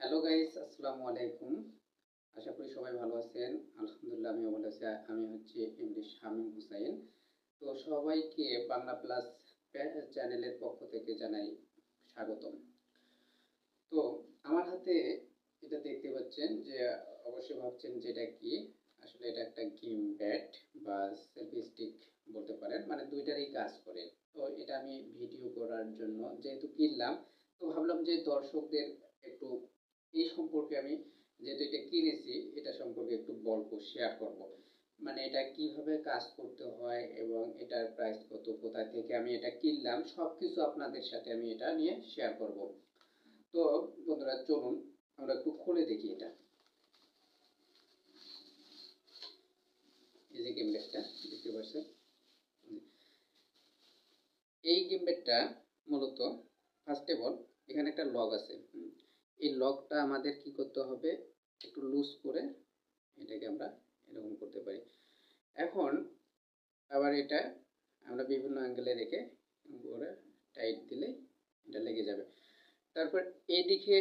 Hello guys, আসসালামু আলাইকুম। আশা করি সবাই ভালো আছেন। আলহামদুলিল্লাহ আমিও ভালো আছি। আমি হচ্ছি এমডি শামীম হুসাইন। তো সবাইকে বাংলা প্লাস চ্যানেলের পক্ষ থেকে জানাই স্বাগতম। তো আমার হাতে এটা দেখতে পাচ্ছেন যে অবশ্যই ভাবছেন যে এটা কি। আসলে এটা একটা গেম প্যাড বা সেলফি স্টিক বলতে পারেন, মানে দুইটারই কাজ করে। তো এটা আমি ভিডিও করার জন্য যেহেতু কিনলাম, তো ভাবলাম যে দর্শকদের একটু এই সম্পর্কে আমি যেহেতু এটা কিনেছি এটা সম্পর্কে একটু গল্প শেয়ার করব। মানে এটা কিভাবে কাজ করতে হয় এবং এটার প্রাইস কত, কোথা থেকে আমি এটা কিনলাম, সবকিছু আপনাদের সাথে আমি এটা নিয়ে শেয়ার করব। তো বন্ধুরা চলুন আমরা একটু খুলে দেখি এটা। এই যে গেম ব্যাগটা দেখতে পাচ্ছেন, এই গেম ব্যাগটা মূলত ফার্স্ট অফ অল এখানে একটা লক আছে। এই লকটা আমাদের কি করতে হবে, একটু লুজ করে এটাকে আমরা এরকম করতে পারি। এখন আবার এটা আমরা বিভিন্ন অ্যাঙ্গেলে রেখে করে টাইট দিলে এটা লেগে যাবে। তারপর এইদিকে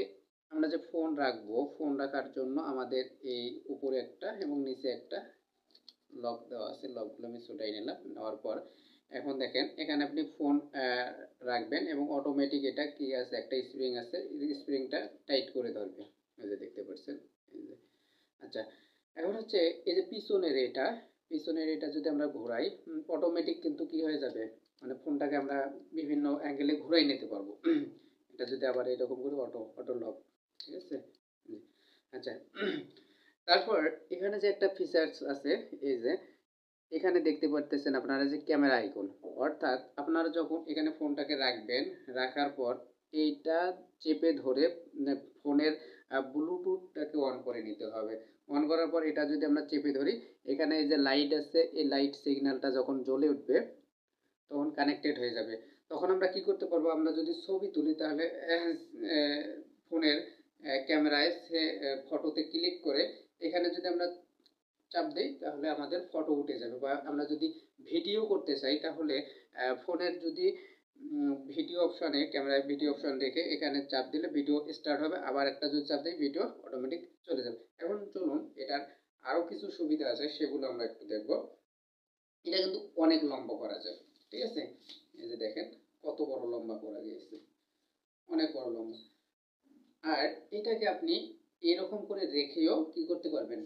আমরা যে ফোন রাখবো, ফোন রাখার জন্য আমাদের এই উপরে একটা এবং নিচে একটা লক দেওয়া আছে। লকগুলো আমি ছুটাই নিলাম, নেওয়ার পর এখন দেখেন এখানে আপনি ফোন রাখবেন এবং অটোমেটিক এটা কি আছে, একটা স্প্রিং আছে, স্প্রিংটা টাইট করে ধরবে। এই যে দেখতে পাচ্ছেন, এই যে। আচ্ছা, এখন হচ্ছে এই যে পিছনের এটা যদি আমরা ঘোরাই, অটোমেটিক কিন্তু কি হয়ে যাবে, মানে ফোনটাকে আমরা বিভিন্ন অ্যাঙ্গেলে ঘুরাই নিতে পারবো। এটা যদি আবার এরকম করে অটো অটো লক, ঠিক আছে। আচ্ছা, তারপর এখানে যে একটা ফিচার্স আছে, এই যে এখানে দেখতে পারতেছেন আপনারা যে ক্যামেরা আইকন, অর্থাৎ আপনারা যখন এখানে ফোনটাকে রাখবেন, রাখার পর এইটা চেপে ধরে ফোনের ব্লুটুথটাকে অন করে নিতে হবে। অন করার পর এটা যদি আমরা চেপে ধরি, এখানে এই যে লাইট আছে, এই লাইট সিগন্যালটা যখন জ্বলে উঠবে তখন কানেক্টেড হয়ে যাবে। তখন আমরা কি করতে পারবো, আমরা যদি ছবি তুলি তাহলে ফোনের ক্যামেরায় সে ফটোতে ক্লিক করে এখানে যদি আমরা চাপ দিই তাহলে আমাদের ফটো উঠে যাবে। বা আমরা যদি ভিডিও করতে চাই তাহলে ফোনের যদি ভিডিও অপশানে, ক্যামেরায় ভিডিও অপশান রেখে এখানে চাপ দিলে ভিডিও স্টার্ট হবে, আবার একটা যদি চাপ দিই ভিডিও অটোমেটিক চলে যাবে। এখন চলুন এটার আরও কিছু সুবিধা আছে সেগুলো আমরা একটু দেখব। এটা কিন্তু অনেক লম্বা করা যায়, ঠিক আছে। এই যে দেখেন কত বড় লম্বা করা গিয়েছে, অনেক বড় লম্বা। আর এটাকে আপনি এরকম করে রেখেও কি করতে পারবেন,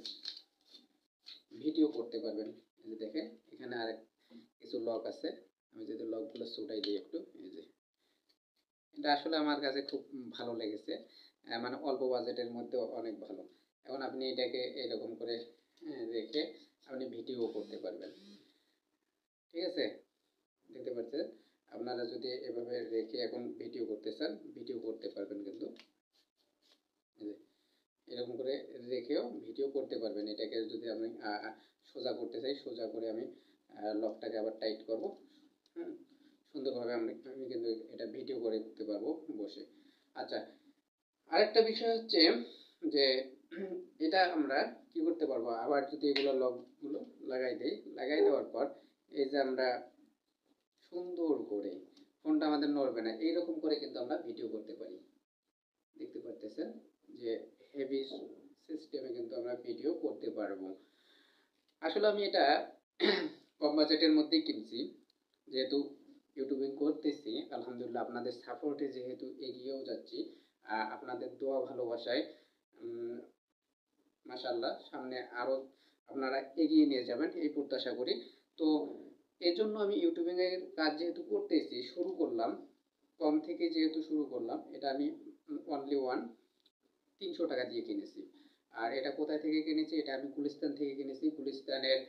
ভিডিও করতে পারবেন। এই যে দেখেন এখানে আর কিছু লক আছে, আমি যদি লকগুলো ছুটাই দিই একটু, এই যে এটা আসলে আমার কাছে খুব ভালো লেগেছে, মানে অল্প বাজেটের মধ্যে অনেক ভালো। এখন আপনি এটাকে এরকম করে রেখে আপনি ভিডিও করতে পারবেন, ঠিক আছে। দেখতে পাচ্ছেন, আপনারা যদি এভাবে রেখে এখন ভিডিও করতে চান ভিডিও করতে পারবেন, কিন্তু এরকম করে রেখেও ভিডিও করতে পারবেন। এটাকে যদি আমি সোজা করতে চাই, সোজা করে আমি লকটাকে আবার টাইট করব, হুম, সুন্দরভাবে আমি কিন্তু এটা ভিডিও করে দিতে পারবো বসে। আচ্ছা, আরেকটা বিষয় হচ্ছে যে এটা আমরা কি করতে পারবো, আবার যদি এগুলো লকগুলো লাগাই দেওয়ার পর এই যে আমরা সুন্দর করে ফোনটা আমাদের নড়বে না, এইরকম করে কিন্তু আমরা ভিডিও করতে পারি। দেখতে পারতেছেন যে হেভি সিস্টেমে কিন্তু আমরা ভিডিও করতে পারবো। আসলে আমি এটা কম বাজেটের মধ্যেই কিনছি, যেহেতু ইউটিউবিং করতেছি আলহামদুলিল্লাহ, আপনাদের সাপোর্টে যেহেতু এগিয়েও যাচ্ছি, আপনাদের দোয়া ভালোবাসায় মাশাআল্লাহ সামনে আরও আপনারা এগিয়ে নিয়ে যাবেন এই প্রত্যাশা করি। তো এই জন্য আমি ইউটিউবিংয়ের কাজ যেহেতু করতেছি, শুরু করলাম কম থেকে, যেহেতু শুরু করলাম, এটা আমি অনলি 300 টাকা দিয়ে কিনেছি। আর এটা কোথায় থেকে কিনেছি, এটা আমি গুলিস্তান থেকে কিনেছি। গুলিস্তানের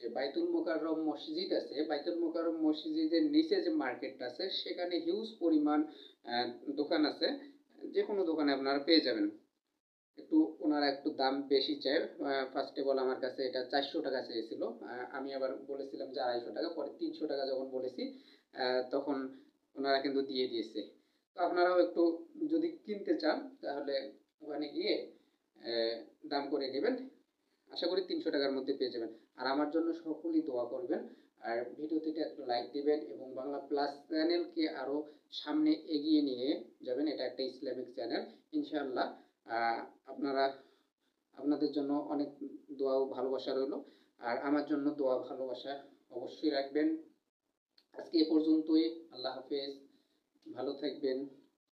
যে বাইতুল মোকাররম মসজিদ আছে, বাইতুল মোকাররম মসজিদের নিচে যে মার্কেটটা আছে সেখানে হিউজ পরিমাণ দোকান আছে, যে কোনো দোকানে আপনারা পেয়ে যাবেন। একটু ওনারা একটু দাম বেশি চায়। ফার্স্ট অফ অল আমার কাছে এটা 400 টাকা চেয়েছিল, আমি আবার বলেছিলাম যে 250 টাকা, পরে 300 টাকা যখন বলেছি তখন ওনারা কিন্তু দিয়ে দিয়েছে। তো আপনারাও একটু যদি কিনতে চান তাহলে ওখানে গিয়ে দাম করে নেবেন, আশা করি 300 টাকার মধ্যে পেয়ে যাবেন। আর আমার জন্য সকলেই দোয়া করবেন, আর ভিডিওতে একটা লাইক দিবেন এবং বাংলা প্লাস চ্যানেলকে আরও সামনে এগিয়ে নিয়ে যাবেন, এটা একটা ইসলামিক চ্যানেল। ইনশাআল্লাহ আপনারা আপনাদের জন্য অনেক দোয়া ও ভালোবাসা রইল, আর আমার জন্য দোয়া ভালোবাসা অবশ্যই রাখবেন। আজকে এ পর্যন্তই। আল্লাহ হাফেজ, ভালো থাকবেন।